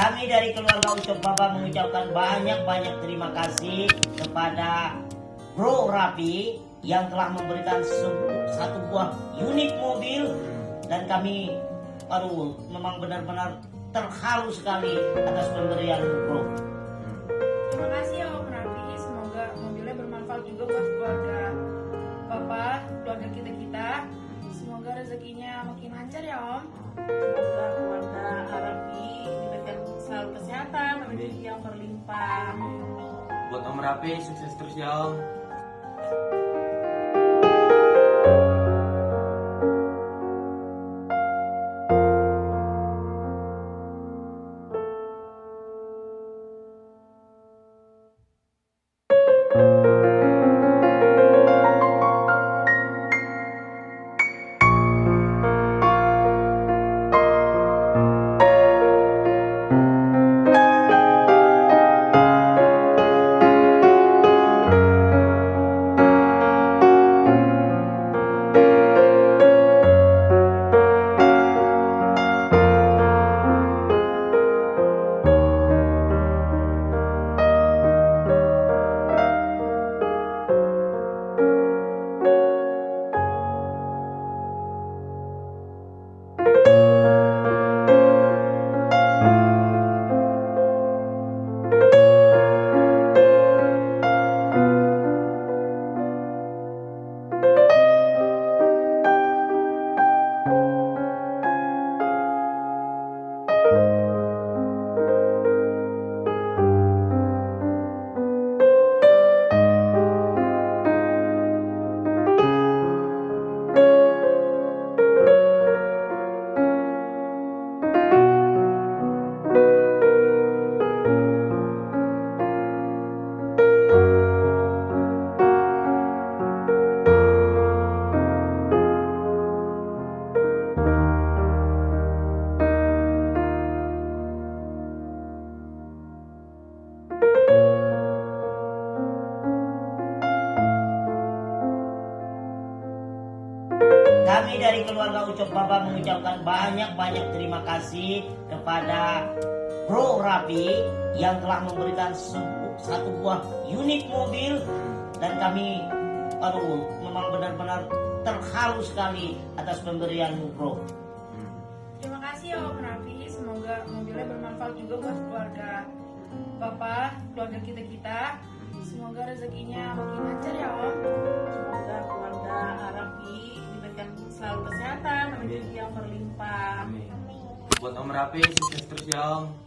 Kami dari keluarga Ucok Baba mengucapkan banyak-banyak terima kasih kepada Bro Rapi yang telah memberikan satu buah unit mobil, dan kami memang benar-benar terharu sekali atas pemberian Bro. Terima kasih ya Om Rafi, semoga mobilnya bermanfaat juga buat keluarga Bapak, keluarga kita. Semoga rezekinya makin lancar ya Om. Semoga keluarga Rafi diberikan selalu kesehatan, rezeki yang berlimpah. Buat Om Rapi, sukses terus ya Om. Kami dari keluarga Ucok Baba mengucapkan banyak-banyak terima kasih kepada Bro Rapi yang telah memberikan satu buah unit mobil, dan kami memang benar-benar terharu sekali atas pemberianmu Bro. Terima kasih ya Om Rafi, semoga mobilnya bermanfaat juga buat keluarga Bapak, keluarga kita. Semoga rezekinya makin lancar ya Om. Semoga keluarga Rafi diberikan selalu kesehatan, rezeki yang berlimpah. Buat Om Rapi, sukses terus ya Om.